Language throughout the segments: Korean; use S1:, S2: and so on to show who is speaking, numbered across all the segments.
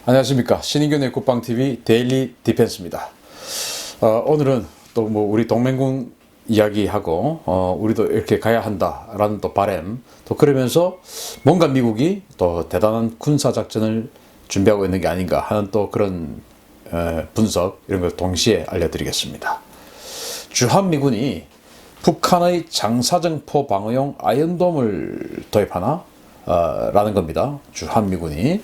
S1: 안녕하십니까. 신인균의 국방TV 데일리 디펜스입니다. 오늘은 또 뭐 우리 동맹군 이야기하고 우리도 이렇게 가야 한다라는 또 바람, 또 그러면서 뭔가 미국이 또 대단한 군사작전을 준비하고 있는 게 아닌가 하는 또 그런 분석, 이런 걸 동시에 알려드리겠습니다. 주한미군이 북한의 장사정포 방어용 아이언돔을 도입하나? 라는 겁니다. 주한미군이.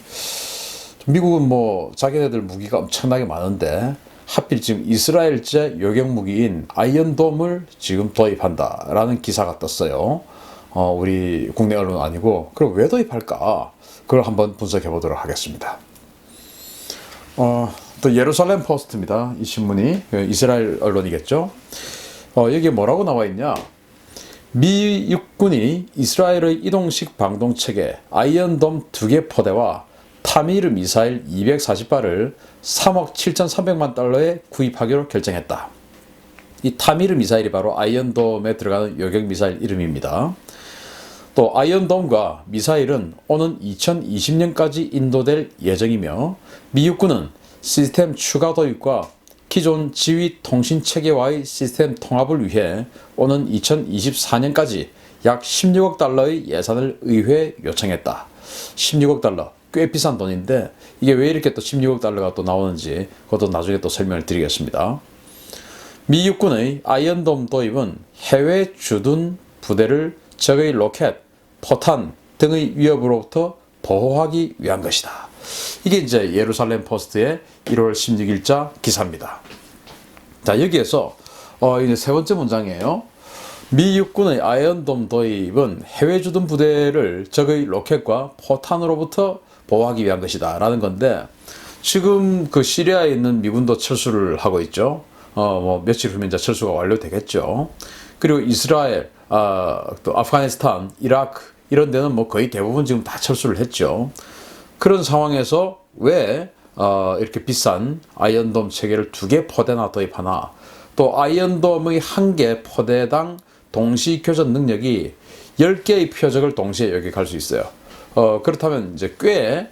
S1: 미국은 뭐 자기네들 무기가 엄청나게 많은데 하필 지금 이스라엘제 요격 무기인 아이언돔을 지금 도입한다라는 기사가 떴어요. 우리 국내 언론 아니고. 그럼 왜 도입할까? 그걸 한번 분석해 보도록 하겠습니다. 또 예루살렘 포스트입니다. 이 신문이 이스라엘 언론이겠죠. 여기에 뭐라고 나와 있냐? 미 육군이 이스라엘의 이동식 방동체계 아이언돔 2개 포대와 타미르 미사일 240발을 3억 7,300만 달러에 구입하기로 결정했다. 이 타미르 미사일이 바로 아이언돔에 들어가는 요격 미사일 이름입니다. 또 아이언돔과 미사일은 오는 2020년까지 인도될 예정이며, 미 육군은 시스템 추가 도입과 기존 지휘 통신 체계와의 시스템 통합을 위해 오는 2024년까지 약 16억 달러의 예산을 의회에 요청했다. 16억 달러. 꽤 비싼 돈인데 이게 왜 이렇게 또 16억 달러가 또 나오는지 그것도 나중에 또 설명을 드리겠습니다. 미 육군의 아이언돔 도입은 해외 주둔 부대를 적의 로켓, 포탄 등의 위협으로부터 보호하기 위한 것이다. 이게 이제 예루살렘 포스트의 1월 16일자 기사입니다. 자, 여기에서 이제 세 번째 문장이에요. 미 육군의 아이언돔 도입은 해외 주둔 부대를 적의 로켓과 포탄으로부터 보호하기 위한 것이다 라는 건데, 지금 그 시리아에 있는 미군도 철수를 하고 있죠. 뭐 며칠 후면 이제 철수가 완료되겠죠. 그리고 이스라엘, 또 아프가니스탄, 이라크 이런 데는 뭐 거의 대부분 지금 다 철수를 했죠. 그런 상황에서 왜 이렇게 비싼 아이언돔 체계를 2개 포대나 도입하나? 또 아이언돔의 1개 포대당 동시 교전 능력이 10개의 표적을 동시에 요격할 수 있어요. 그렇다면 이제 꽤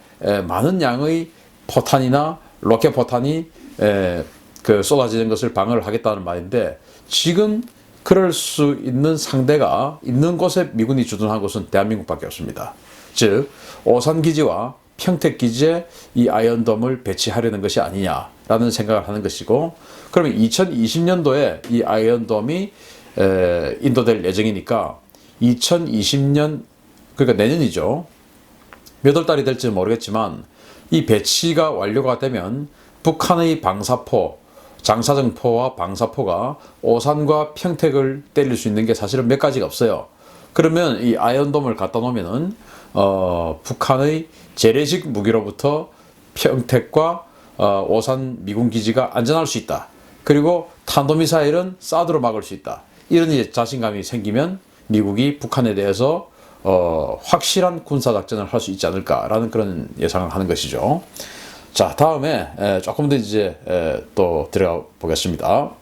S1: 많은 양의 포탄이나 로켓 포탄이 쏟아지는 것을 방어를 하겠다는 말인데, 지금 그럴 수 있는 상대가 있는 곳에 미군이 주둔한 곳은 대한민국밖에 없습니다. 즉 오산기지와 평택기지에 이 아이언돔을 배치하려는 것이 아니냐라는 생각을 하는 것이고, 그러면 2020년도에 이 아이언돔이 인도될 예정이니까 2020년, 그러니까 내년이죠. 몇 월 달이 될지는 모르겠지만 이 배치가 완료가 되면 북한의 방사포, 장사정포와 방사포가 오산과 평택을 때릴 수 있는 게 사실은 몇 가지가 없어요. 그러면 이 아이언돔을 갖다 놓으면은 북한의 재래식 무기로부터 평택과 오산 미군 기지가 안전할 수 있다. 그리고 탄도미사일은 사드로 막을 수 있다. 이런 이제 자신감이 생기면 미국이 북한에 대해서 확실한 군사작전을 할 수 있지 않을까라는 그런 예상을 하는 것이죠. 자, 다음에 조금 더 이제 또 들어가 보겠습니다.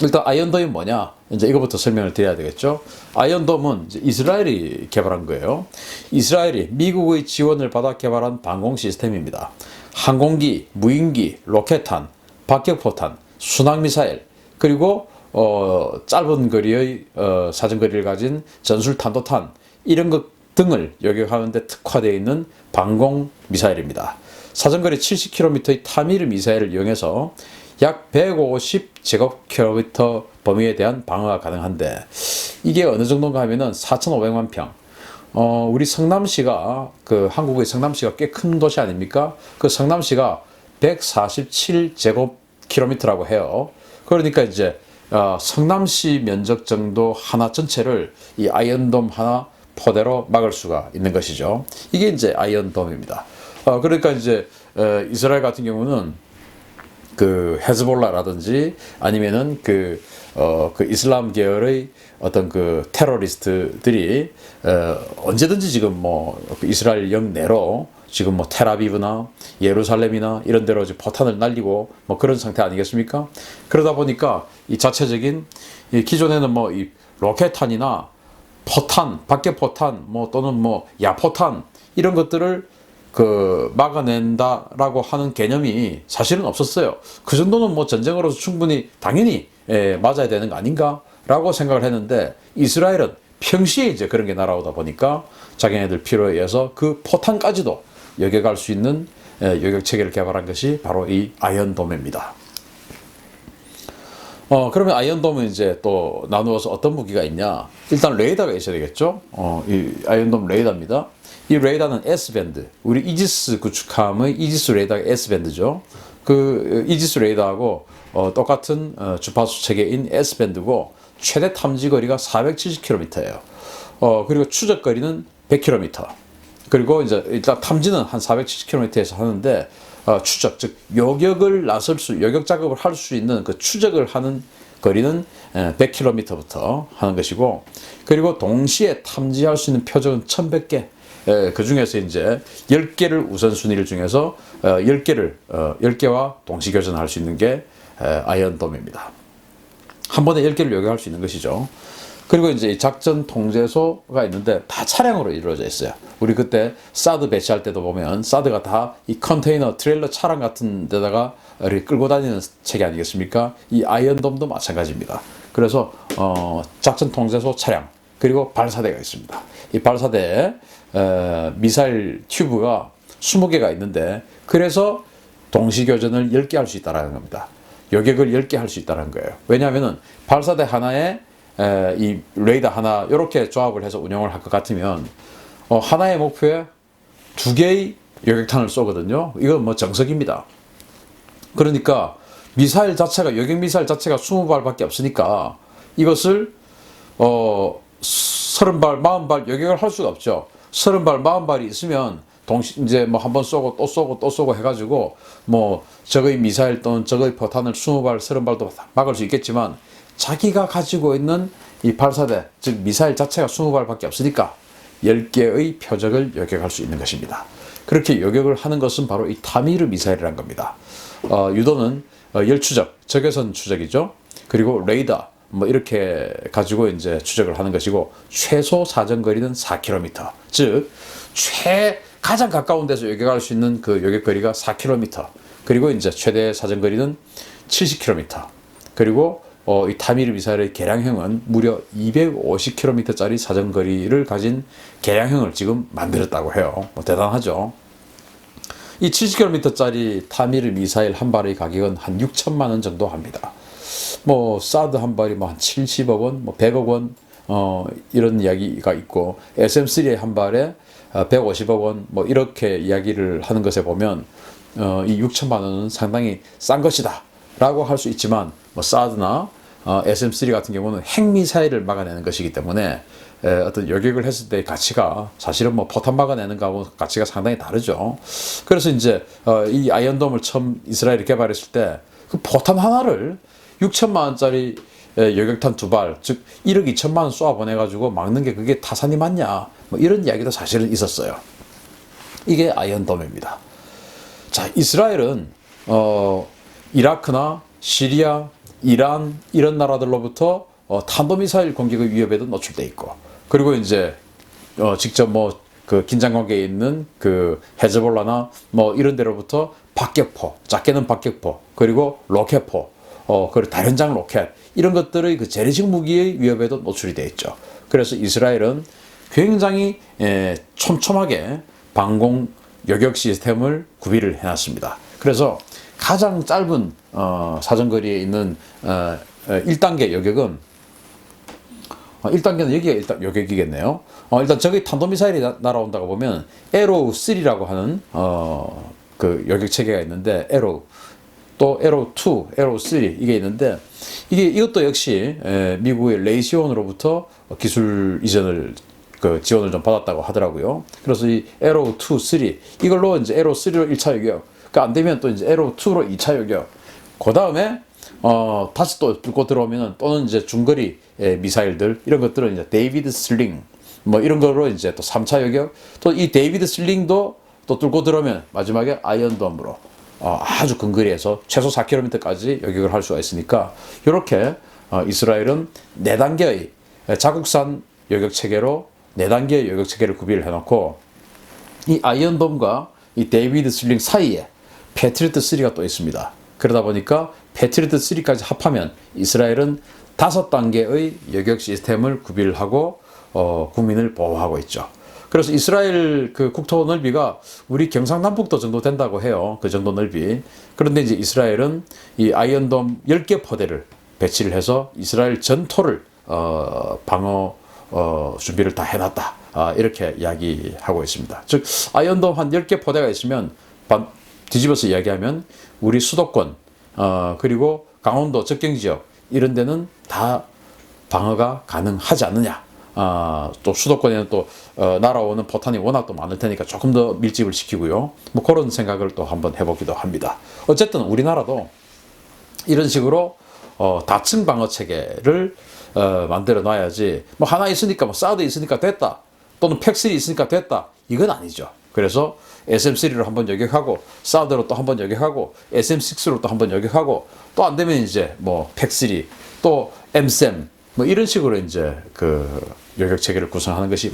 S1: 일단 아이언돔이 뭐냐? 이제 이거부터 설명을 드려야 되겠죠. 아이언돔은 이제 이스라엘이 개발한 거예요. 이스라엘이 미국의 지원을 받아 개발한 방공 시스템입니다. 항공기, 무인기, 로켓탄, 박격포탄, 순항미사일, 그리고 짧은 거리의 사정거리를 가진 전술탄도탄, 이런 것 등을 요격하는 데 특화되어 있는 방공 미사일입니다. 사정거리 70km의 타미르 미사일을 이용해서 약 150제곱킬로미터 범위에 대한 방어가 가능한데, 이게 어느 정도인가 하면은 4,500만 평. 우리 성남시가, 한국의 성남시가 꽤 큰 도시 아닙니까? 그 성남시가 147제곱킬로미터라고 해요. 그러니까 이제 성남시 면적 정도 하나 전체를 이 아이언돔 하나 포대로 막을 수가 있는 것이죠. 이게 이제 아이언돔입니다. 그러니까 이제 이스라엘 같은 경우는 그 헤즈볼라라든지 아니면은 그 이슬람 계열의 어떤 그 테러리스트들이 언제든지 지금 뭐 이스라엘 영내로 지금 뭐 텔아비브나 예루살렘이나 이런 데로 이제 포탄을 날리고 뭐 그런 상태 아니겠습니까? 그러다 보니까 이 자체적인 이 기존에는 뭐 이 로켓탄이나 포탄, 박격포탄, 뭐 또는 뭐 야포탄 이런 것들을 막아낸다라고 하는 개념이 사실은 없었어요. 그 정도는 뭐 전쟁으로서 충분히 당연히 맞아야 되는 거 아닌가라고 생각을 했는데, 이스라엘은 평시에 이제 그런 게 날아오다 보니까 자기네들 필요에 의해서 그 포탄까지도 여겨갈 수 있는 요격 체계를 개발한 것이 바로 이 아이언돔입니다. 그러면 아이언돔은 이제 또 나누어서 어떤 무기가 있냐? 일단 레이더가 있어야 되겠죠? 이 아이언돔 레이더입니다. 이 레이더는 S밴드, 우리 이지스 구축함의 이지스 레이더가 S밴드죠. 그 이지스 레이더하고 똑같은 주파수 체계인 S밴드고, 최대 탐지 거리가 470km예요. 그리고 추적 거리는 100km. 그리고 이제 일단 탐지는 한 470km에서 하는데, 추적, 즉 요격 작업을 할 수 있는 그 추적을 하는 거리는 100km부터 하는 것이고, 그리고 동시에 탐지할 수 있는 표적은 1100개. 그 중에서 이제 10개를 우선순위를 중에서 10개와 동시 교전할 수 있는 게 아이언돔입니다. 한 번에 10개를 요격할 수 있는 것이죠. 그리고 이제 작전 통제소가 있는데 다 차량으로 이루어져 있어요. 우리 그때 사드 배치할 때도 보면 사드가 다 이 컨테이너, 트레일러 차량 같은 데다가 이렇게 끌고 다니는 체계 아니겠습니까? 이 아이언돔도 마찬가지입니다. 그래서 작전 통제소 차량, 그리고 발사대가 있습니다. 이 발사대에 미사일 튜브가 20개가 있는데, 그래서 동시교전을 10개 할 수 있다는 겁니다. 요격을 10개 할 수 있다는 거예요. 왜냐하면 발사대 하나에 이 레이더 하나 이렇게 조합을 해서 운영을 할 것 같으면 하나의 목표에 2개의 요격탄을 쏘거든요. 이건 뭐 정석입니다. 그러니까 미사일 자체가, 요격 미사일 자체가 20발밖에 없으니까 이것을 30발, 40발 요격을 할 수가 없죠. 30발, 40발이 있으면 이제 뭐 한 번 쏘고 또 쏘고 또 쏘고 해가지고 뭐 적의 미사일 또는 적의 포탄을 20발, 30발도 막을 수 있겠지만, 자기가 가지고 있는 이 발사대, 즉 미사일 자체가 20발밖에 없으니까 10개의 표적을 요격할 수 있는 것입니다. 그렇게 요격을 하는 것은 바로 이 타미르 미사일이라는 겁니다. 유도는 열추적, 적외선 추적이죠. 그리고 레이더, 뭐 이렇게 가지고 이제 추적을 하는 것이고, 최소 사정거리는 4km, 즉 가장 가까운 데서 요격할 수 있는 그 요격거리가 4km, 그리고 이제 최대 사정거리는 70km, 그리고 이 타미르 미사일의 개량형은 무려 250km짜리 사정거리를 가진 개량형을 지금 만들었다고 해요. 뭐 대단하죠. 이 70km짜리 타미르 미사일 한 발의 가격은 한 6천만 원 정도 합니다. 뭐 사드 한 발이 뭐 한 70억 원, 뭐 100억 원, 이런 이야기가 있고, SM3 한 발에 150억 원, 뭐 이렇게 이야기를 하는 것에 보면 이 6천만 원은 상당히 싼 것이다 라고 할 수 있지만, 뭐 사드나 SM3 같은 경우는 핵미사일을 막아내는 것이기 때문에 어떤 요격을 했을 때의 가치가 사실은 뭐 포탄 막아내는 거하고 가치가 상당히 다르죠. 그래서 이제 이 아이언돔을 처음 이스라엘이 개발했을 때 그 포탄 하나를 6천만 원짜리 요격탄 2발, 즉 1억 2천만 원 쏘아 보내가지고 막는 게 그게 타산이 맞냐, 뭐 이런 이야기도 사실은 있었어요. 이게 아이언돔입니다. 자, 이스라엘은 이라크나 시리아, 이란 이런 나라들로부터 탄도미사일 공격의 위협에도 노출돼 있고, 그리고 이제 직접 뭐 그 긴장 관계에 있는 그 헤즈볼라나 뭐 이런 데로부터 박격포, 작게는 박격포, 그리고 로켓포, 그리고 다련장 로켓, 이런 것들의 그 재래식 무기의 위협에도 노출이 되어 있죠. 그래서 이스라엘은 굉장히 촘촘하게 방공 요격 시스템을 구비를 해놨습니다. 그래서 가장 짧은 사정거리에 있는 1단계 요격은 1단계는 여기가 일단 요격이겠네요. 일단 저기 탄도미사일이 날아온다고 보면 에로우 3라고 하는 그 요격 체계가 있는데, 에로우 또 에로우 2, 에로우 3 이게 있는데, 이것도 역시 미국의 레이시온으로부터 기술 이전을 지원을 좀 받았다고 하더라고요. 그래서 이 에로우 2, 3 이걸로 이제 에로우 3로 1차 요격, 그러니까 안 되면 또 이제 에로우 2로 2차 요격, 그 다음에 다시 또 뚫고 들어오면은 또는 이제 중거리 미사일들, 이런 것들은 이제 데이비드 슬링 뭐 이런 거로 이제 또 3차 요격, 또 이 데이비드 슬링도 또 뚫고 들어오면 마지막에 아이언돔으로 아주 근거리에서 최소 4km까지 요격을 할 수가 있으니까, 이렇게 이스라엘은 4단계의 자국산 요격 체계로 4단계의 요격 체계를 구비를 해놓고, 이 아이언돔과 이 데이비드 슬링 사이에 패트리어트 3가 또 있습니다. 그러다 보니까 패트리어트 3까지 합하면 이스라엘은 5단계의 여격 시스템을 구비를 하고 국민을 보호하고 있죠. 그래서 이스라엘 그 국토 넓이가 우리 경상남북도 정도 된다고 해요. 그 정도 넓이. 그런데 이제 이스라엘은 이 아이언돔 10개 포대를 배치를 해서 이스라엘 전토를 방어 준비를 다 해놨다. 이렇게 이야기하고 있습니다. 즉 아이언돔 한 10개 포대가 있으면 뒤집어서 이야기하면 우리 수도권 그리고 강원도 접경지역 이런 데는 다 방어가 가능하지 않느냐. 또 수도권에는 또 날아오는 포탄이 워낙 또 많을 테니까 조금 더 밀집을 시키고요. 뭐 그런 생각을 또 한번 해보기도 합니다. 어쨌든 우리나라도 이런 식으로 다층 방어 체계를 만들어 놔야지 뭐 하나 있으니까 뭐 사드 있으니까 됐다 또는 팩3 있으니까 됐다 이건 아니죠. 그래서 SM3로 한번 여격하고 사드로 또 한번 여격하고 SM6로 또 한번 여격하고 또 안 되면 이제 뭐 팩3 또 MSM 뭐 이런 식으로 이제 그 여격 체계를 구성하는 것이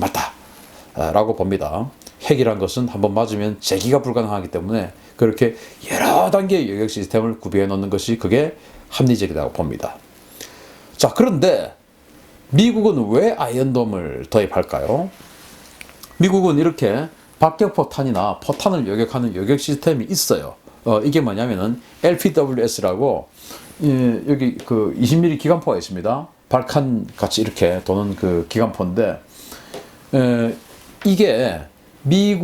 S1: 맞다라고 봅니다. 핵이란 것은 한번 맞으면 재기가 불가능하기 때문에 그렇게 여러 단계의 여격 시스템을 구비해 놓는 것이 그게 합리적이라고 봅니다. 자, 그런데 미국은 왜 아이언돔을 도입할까요? 미국은 이렇게 박격포탄이나 포탄을 여격하는 여격 시스템이 있어요. 이게 뭐냐면은 LPWS라고 여기 그 20mm 기관포가 있습니다. 발칸 같이 이렇게 도는 그 기관포인데 이게 미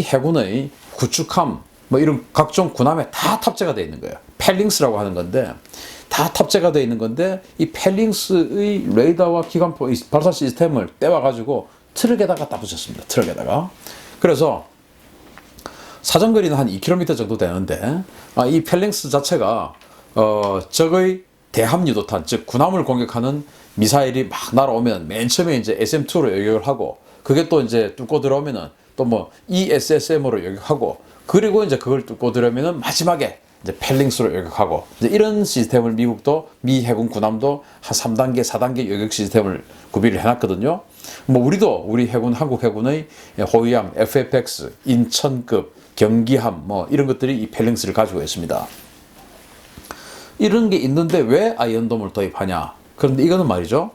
S1: 해군의 구축함 뭐 이런 각종 군함에 다 탑재가 되어 있는 거예요. 펠링스라고 하는 건데 다 탑재가 되어 있는 건데 이 펠링스의 레이더와 기관포 발사 시스템을 떼와 가지고 트럭에다가 다 붙였습니다. 트럭에다가. 그래서 사정거리는 한 2km 정도 되는데 이 펠링스 자체가 적의 대함 유도탄, 즉 군함을 공격하는 미사일이 막 날아오면 맨 처음에 이제 SM2로 여격을 하고 그게 또 이제 뚫고 들어오면은 또 뭐 ESSM으로 여격하고 그리고 이제 그걸 뚫고 들어오면은 마지막에 이제 펠링스로 여격하고 이제 이런 시스템을 미국도 미 해군 군함도 한 3단계, 4단계 여격 시스템을 구비를 해놨거든요. 뭐 우리 해군, 한국 해군의 호위함, FFX, 인천급, 경기함 뭐 이런 것들이 이 펠링스를 가지고 있습니다. 이런 게 있는데 왜 아이언돔을 도입하냐? 그런데 이거는 말이죠.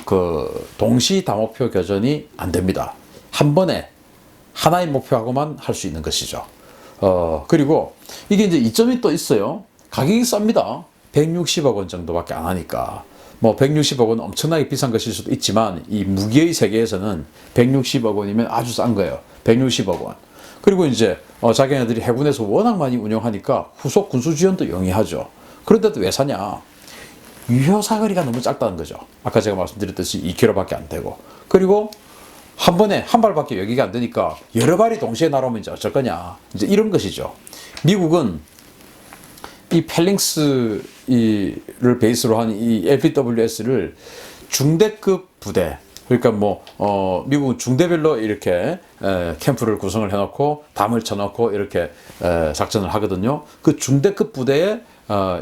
S1: 그 동시 다목표 교전이 안 됩니다. 한 번에 하나의 목표하고만 할 수 있는 것이죠. 그리고 이게 이제 이점이 또 있어요. 가격이 쌉니다. 160억 원 정도밖에 안 하니까. 뭐 160억 원 엄청나게 비싼 것일 수도 있지만 이 무기의 세계에서는 160억 원이면 아주 싼 거예요. 160억 원. 그리고 이제 자기네들이 해군에서 워낙 많이 운영하니까 후속 군수 지원도 용이하죠. 그런데도 왜 사냐? 유효 사거리가 너무 작다는 거죠. 아까 제가 말씀드렸듯이 2km밖에 안 되고. 그리고 한 번에 한 발밖에 여기가 안 되니까 여러 발이 동시에 날아오면 이제 어쩔 거냐. 이제 이런 것이죠. 미국은 이 펠링스를 베이스로 한 이 LPWS를 중대급 부대, 그러니까 뭐 미국은 중대별로 이렇게 캠프를 구성을 해놓고 담을 쳐놓고 이렇게 작전을 하거든요. 그 중대급 부대에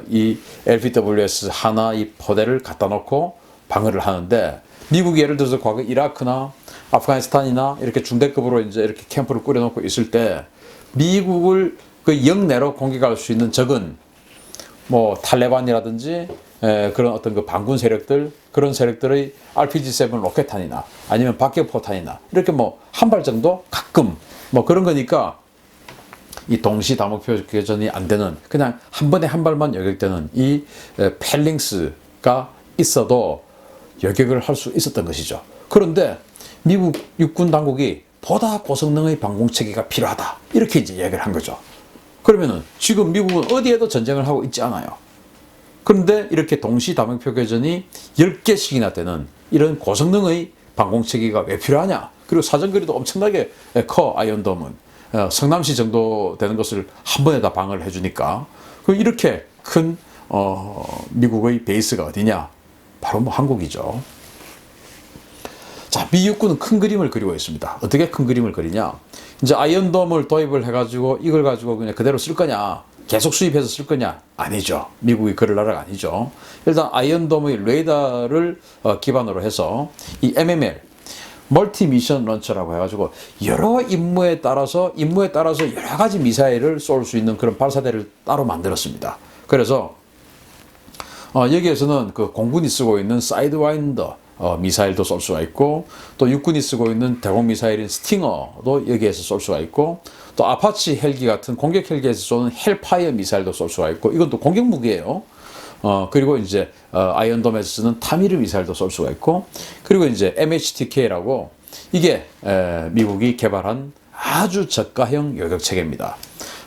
S1: 이 LPWS 하나 이 포대를 갖다 놓고 방어를 하는데 미국이 예를 들어서 과거 이라크나 아프가니스탄이나 이렇게 중대급으로 이제 이렇게 캠프를 꾸려놓고 있을 때 미국을 그 영내로 공격할 수 있는 적은 뭐 탈레반이라든지 그런 어떤 그 반군 세력들 그런 세력들의 RPG-7 로켓탄이나 아니면 박격포탄이나 이렇게 뭐 한 발 정도 가끔 뭐 그런 거니까 이 동시 다목표 교전이 안 되는 그냥 한 번에 한 발만 여격되는 이 펠링스가 있어도 여격을 할 수 있었던 것이죠. 그런데 미국 육군 당국이 보다 고성능의 방공체계가 필요하다 이렇게 이제 이야기를 한 거죠. 그러면은 지금 미국은 어디에도 전쟁을 하고 있지 않아요. 그런데 이렇게 동시 다목표 교전이 10개씩이나 되는 이런 고성능의 방공체계가 왜 필요하냐? 그리고 사정거리도 엄청나게 커 아이언돔은 성남시 정도 되는 것을 한 번에 다 방어를 해주니까 이렇게 큰 미국의 베이스가 어디냐? 바로 뭐 한국이죠. 자, 미 육군은 큰 그림을 그리고 있습니다. 어떻게 큰 그림을 그리냐? 이제 아이언돔을 도입을 해가지고 이걸 가지고 그냥 그대로 쓸 거냐? 계속 수입해서 쓸 거냐? 아니죠. 미국이 그럴 나라가 아니죠. 일단 아이언돔의 레이더를 기반으로 해서 이 MML, 멀티 미션 런처라고 해가지고 여러 임무에 따라서 여러 가지 미사일을 쏠 수 있는 그런 발사대를 따로 만들었습니다. 그래서 여기에서는 그 공군이 쓰고 있는 사이드와인더 미사일도 쏠 수가 있고, 또 육군이 쓰고 있는 대공 미사일인 스팅어도 여기에서 쏠 수가 있고, 또 아파치 헬기 같은 공격 헬기에서 쏘는 헬파이어 미사일도 쏠 수가 있고, 이건 또 공격 무기예요. 그리고 이제 아이언돔에서 쓰는 타미르 미사일도 쏠 수가 있고, 그리고 이제 MHTK라고 이게 미국이 개발한 아주 저가형 요격 체계입니다.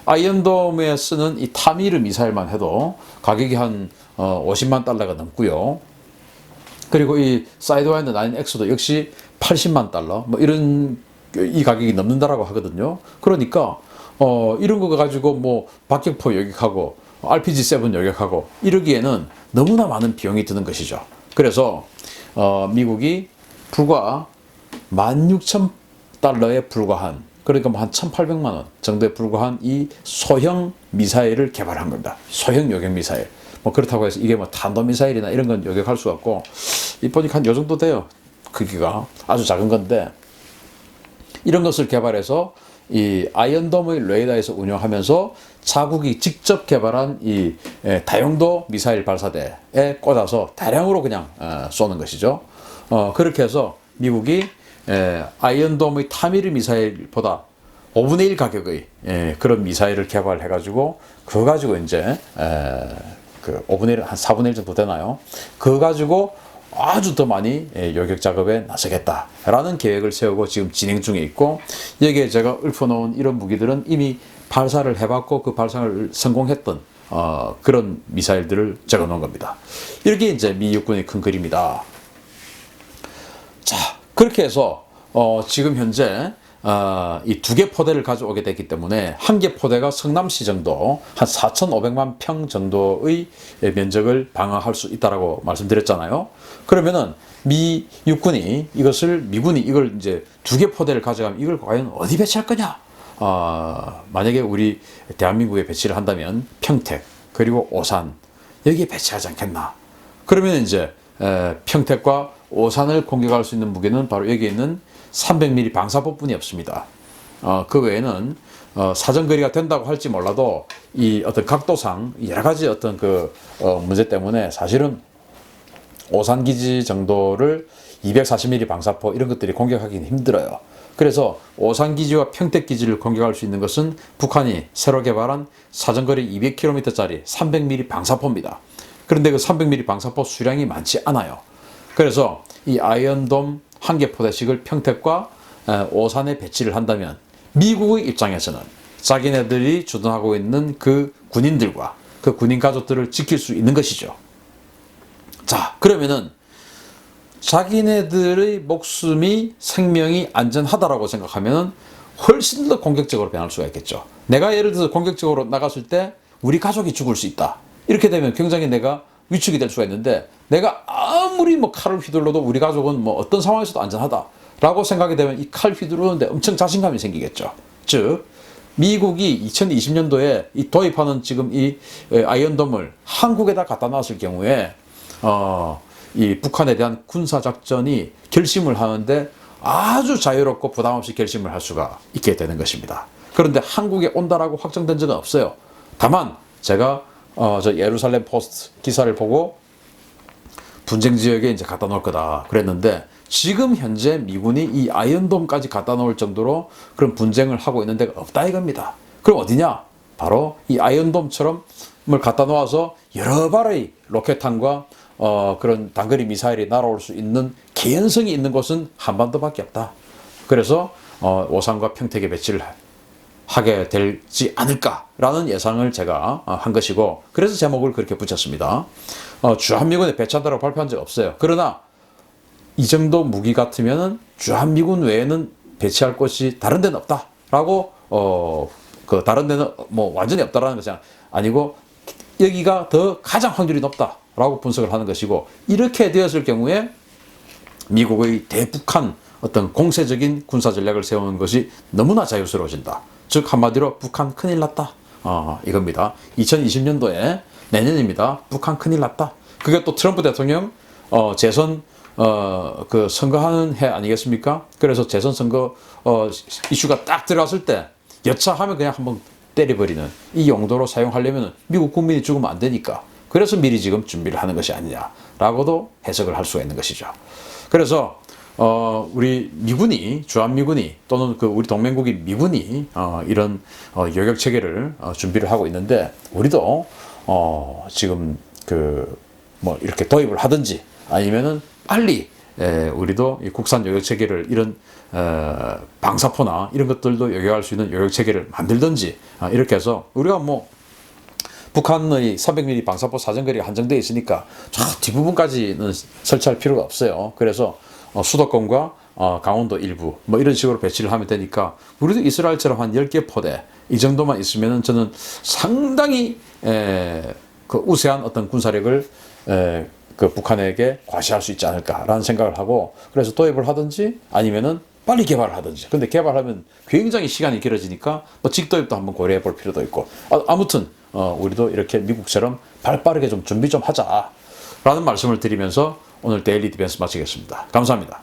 S1: 아이언돔에 쓰는 이 타미르 미사일만 해도 가격이 한 50만 달러가 넘고요. 그리고 이 사이드와인더 9X도 역시 80만 달러 뭐 이런 이 가격이 넘는다라고 하거든요. 그러니까 이런 거 가지고 뭐 박격포 요격하고 RPG-7 요격하고 이러기에는 너무나 많은 비용이 드는 것이죠. 그래서 미국이 불과 16,000달러에 불과한, 그러니까 뭐 한 1,800만 원 정도에 불과한 이 소형 미사일을 개발한 겁니다. 소형 요격 미사일. 뭐 그렇다고 해서 이게 뭐 탄도미사일이나 이런 건 요격할 수가 없고, 이 보니까 한 요 정도 돼요. 크기가 아주 작은 건데, 이런 것을 개발해서 이 아이언돔의 레이더에서 운영하면서 자국이 직접 개발한 이 다용도 미사일 발사대에 꽂아서 대량으로 그냥 쏘는 것이죠. 그렇게 해서 미국이 아이언돔의 타미르 미사일보다 5분의 1 가격의 그런 미사일을 개발해가지고, 그거 가지고 이제 그 5분의 1, 한 4분의 1 정도 되나요? 그거 가지고 아주 더 많이 요격 작업에 나서겠다라는 계획을 세우고 지금 진행 중에 있고, 여기에 제가 읊어놓은 이런 무기들은 이미 발사를 해봤고 그 발사를 성공했던 그런 미사일들을 적어 놓은 겁니다. 이렇게 이제 미 육군의 큰 그림이다. 자, 그렇게 해서 지금 현재 이 2개 포대를 가져오게 됐기 때문에 한 개 포대가 성남시 정도 한 4,500만 평 정도의 면적을 방어할 수 있다라고 말씀드렸잖아요. 그러면은 미 육군이 미군이 이걸 이제 2개 포대를 가져가면 이걸 과연 어디 배치할 거냐? 만약에 우리 대한민국에 배치를 한다면 평택 그리고 오산 여기에 배치하지 않겠나? 그러면 이제 평택과 오산을 공격할 수 있는 무기는 바로 여기에 있는 300mm 방사포뿐이 없습니다. 그 외에는 사정거리가 된다고 할지 몰라도 이 어떤 각도상 여러 가지 어떤 그 문제 때문에 사실은 오산 기지 정도를 240mm 방사포 이런 것들이 공격하기는 힘들어요. 그래서 오산 기지와 평택 기지를 공격할 수 있는 것은 북한이 새로 개발한 사정거리 200km짜리 300mm 방사포입니다. 그런데 그 300mm 방사포 수량이 많지 않아요. 그래서 이 아이언돔 한 개 포대씩을 평택과 오산에 배치를 한다면 미국의 입장에서는 자기네들이 주둔하고 있는 그 군인들과 그 군인 가족들을 지킬 수 있는 것이죠. 자, 그러면은 자기네들의 목숨이 생명이 안전하다라고 생각하면 훨씬 더 공격적으로 변할 수가 있겠죠. 내가 예를 들어서 공격적으로 나갔을 때 우리 가족이 죽을 수 있다. 이렇게 되면 굉장히 내가 위축이 될 수가 있는데, 내가 아무리 뭐 칼을 휘둘러도 우리 가족은 뭐 어떤 상황에서도 안전하다라고 생각이 되면 이 칼 휘두르는데 엄청 자신감이 생기겠죠. 즉 미국이 2020년도에 이 도입하는 지금 이 아이언돔을 한국에다 갖다 놨을 경우에 이 북한에 대한 군사 작전이 결심을 하는데 아주 자유롭고 부담 없이 결심을 할 수가 있게 되는 것입니다. 그런데 한국에 온다라고 확정된 적은 없어요. 다만 제가 저 예루살렘 포스트 기사를 보고 분쟁 지역에 이제 갖다 놓을 거다 그랬는데, 지금 현재 미군이 이 아이언돔까지 갖다 놓을 정도로 그런 분쟁을 하고 있는 데가 없다 이겁니다. 그럼 어디냐? 바로 이 아이언돔처럼 뭘 갖다 놓아서 여러 발의 로켓탄과 그런 단거리 미사일이 날아올 수 있는 개연성이 있는 곳은 한반도밖에 없다. 그래서 오산과 평택에 배치를 하게 되지 않을까라는 예상을 제가 한 것이고, 그래서 제목을 그렇게 붙였습니다. 주한미군에 배치한다고 발표한 적 없어요. 그러나 이 정도 무기 같으면 주한미군 외에는 배치할 곳이 다른 데는 없다라고 그 다른 데는 뭐 완전히 없다라는 것이 아니고 여기가 더 가장 확률이 높다라고 분석을 하는 것이고, 이렇게 되었을 경우에 미국의 대북한 어떤 공세적인 군사 전략을 세우는 것이 너무나 자유스러워진다. 즉 한마디로 북한 큰일 났다. 이겁니다. 2020년도에 내년입니다. 북한 큰일 났다. 그게 또 트럼프 대통령 재선 그 선거하는 해 아니겠습니까? 그래서 재선 선거 이슈가 딱 들어갔을 때 여차하면 그냥 한번 때려버리는 이 용도로 사용하려면 미국 국민이 죽으면 안 되니까 그래서 미리 지금 준비를 하는 것이 아니냐라고도 해석을 할 수가 있는 것이죠. 그래서 우리 미군이 주한미군이 또는 그 우리 동맹국이 미군이 이런 요격 체계를 준비를 하고 있는데 우리도 지금 그 뭐 이렇게 도입을 하든지 아니면은 빨리 우리도 이 국산 요격 체계를 이런 방사포나 이런 것들도 요격할 수 있는 요격 체계를 만들든지 이렇게 해서 우리가 뭐 북한의 300mm 방사포 사정거리가 한정되어 있으니까 저 뒷부분까지는 설치할 필요가 없어요. 그래서 수도권과 강원도 일부 뭐 이런 식으로 배치를 하면 되니까 우리도 이스라엘처럼 한 10개 포대 이 정도만 있으면은 저는 상당히 그 우세한 어떤 군사력을 그 북한에게 과시할 수 있지 않을까라는 생각을 하고 그래서 도입을 하든지 아니면은 빨리 개발을 하든지. 근데 개발하면 굉장히 시간이 길어지니까 뭐 직도입도 한번 고려해 볼 필요도 있고 아무튼 우리도 이렇게 미국처럼 발빠르게 좀 준비 좀 하자라는 말씀을 드리면서 오늘 데일리 디펜스 마치겠습니다. 감사합니다.